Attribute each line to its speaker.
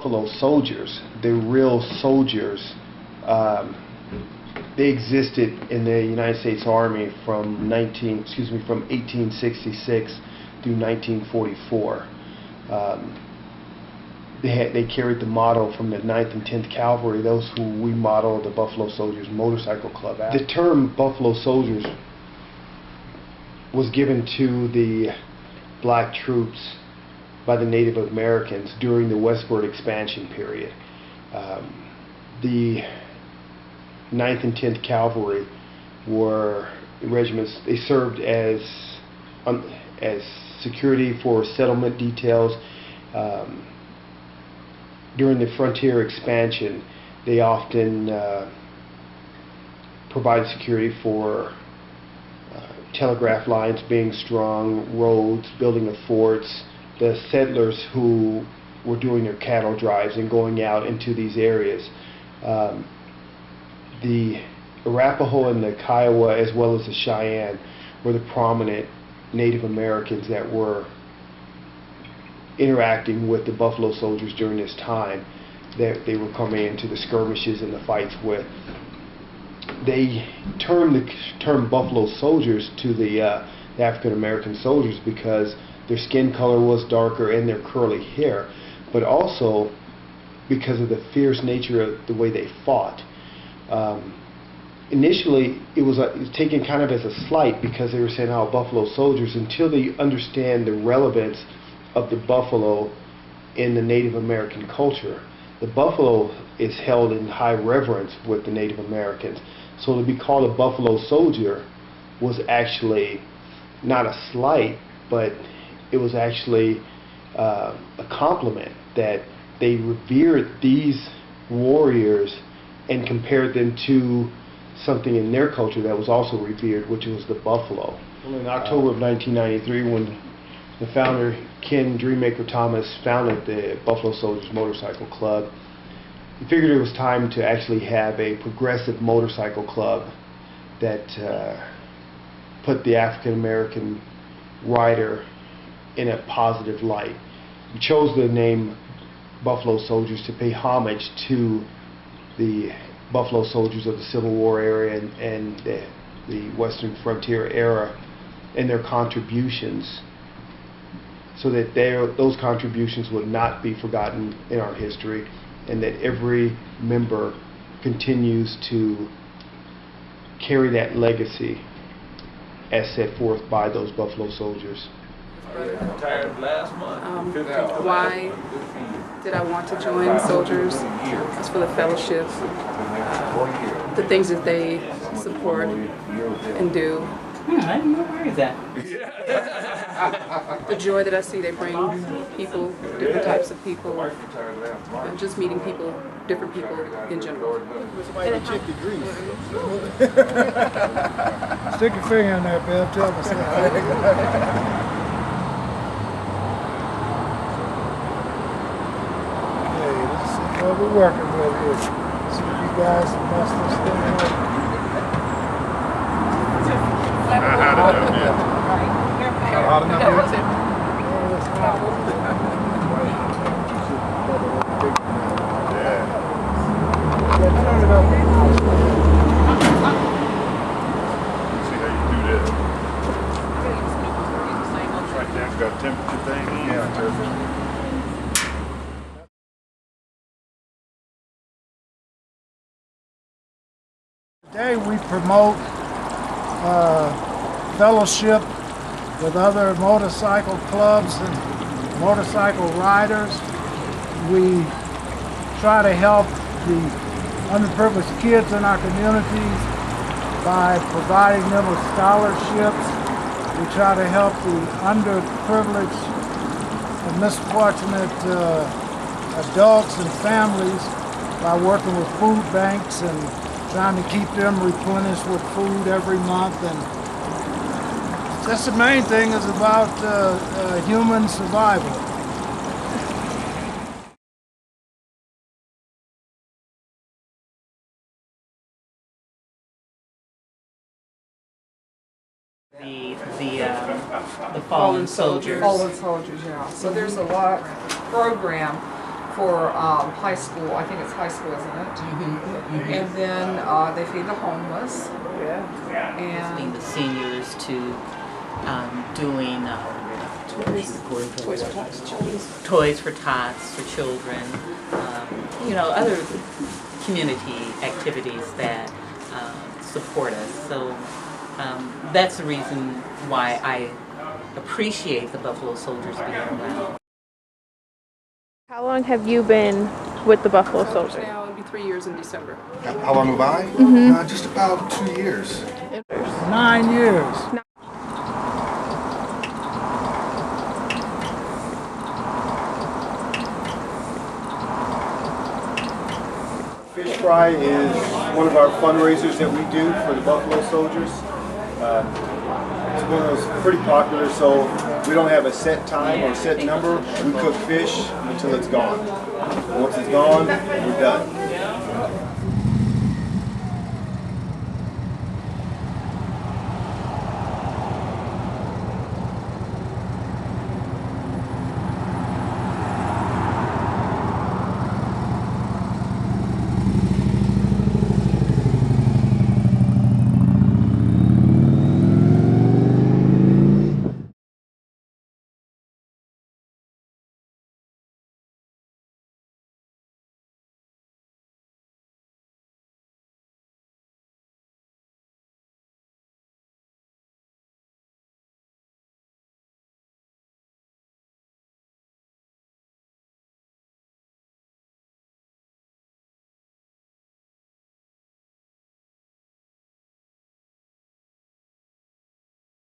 Speaker 1: Buffalo Soldiers, the real soldiers, they existed in the United States Army from 1866 through 1944. They carried the motto from the 9th and 10th Cavalry, those who we model the Buffalo Soldiers Motorcycle Club after. The term Buffalo Soldiers was given to the black troops by the Native Americans during the westward expansion period. The 9th and 10th Cavalry were regiments. They served as security for settlement details. During the frontier expansion, they often provided security for telegraph lines being strung, roads, building of forts. The settlers who were doing their cattle drives and going out into these areas. The Arapaho and the Kiowa, as well as the Cheyenne, were the prominent Native Americans that were interacting with the Buffalo Soldiers during this time that they were coming into the skirmishes and the fights with. They termed the term Buffalo Soldiers to the African American soldiers because their skin color was darker and their curly hair, but also because of the fierce nature of the way they fought. Initially, it was taken kind of as a slight because they were saying, "Oh, Buffalo Soldiers," until they understand the relevance of the buffalo in the Native American culture. The buffalo is held in high reverence with the Native Americans. So to be called a Buffalo Soldier was actually not a slight, but it was actually a compliment that they revered these warriors and compared them to something in their culture that was also revered, which was the buffalo. Well, in October of 1993, when the founder, Ken Dreammaker Thomas, founded the Buffalo Soldiers Motorcycle Club, he figured it was time to actually have a progressive motorcycle club that put the African American rider in a positive light. We chose the name Buffalo Soldiers to pay homage to the Buffalo Soldiers of the Civil War era and the Western Frontier era and their contributions, so that those contributions would not be forgotten in our history, and that every member continues to carry that legacy as set forth by those Buffalo Soldiers.
Speaker 2: Why did I want to join soldiers? It's for the fellowship, the things that they support and do.
Speaker 3: I didn't know where is that.
Speaker 2: The joy that I see they bring people, different types of people, and just meeting people, different people in general.
Speaker 4: Somebody check the grease. Stick your finger in there, Bill. Tell us. Okay, let's see what we're working with here. See if you guys can mess this thing up. Hot enough here? Turn it up.
Speaker 5: See how you do that. Right there, got a temperature thing on. Yeah, perfect.
Speaker 4: Today we promote fellowship with other motorcycle clubs and motorcycle riders. We try to help the underprivileged kids in our communities by providing them with scholarships. We try to help the underprivileged and misfortunate adults and families by working with food banks and trying to keep them replenished with food every month. And that's the main thing, is about human survival.
Speaker 3: The fallen soldiers.
Speaker 2: Fallen soldiers, yeah. So there's a lot program
Speaker 6: for high school. I think it's high school, isn't it? And then they feed the homeless.
Speaker 2: Yeah.
Speaker 3: Being
Speaker 6: And
Speaker 3: the seniors to doing toys for tots for children, you know, other community activities that support us. So that's the reason why I appreciate the Buffalo Soldiers being around.
Speaker 7: How long have you been with the Buffalo Soldiers?
Speaker 2: Now it'll be 3 years in December.
Speaker 8: How long have I? Just about 2 years.
Speaker 4: 9 years.
Speaker 1: Fish Fry is one of our fundraisers that we do for the Buffalo Soldiers. It's one of those pretty popular, so we don't have a set time or set number. We cook fish until it's gone. Once it's gone, we're done.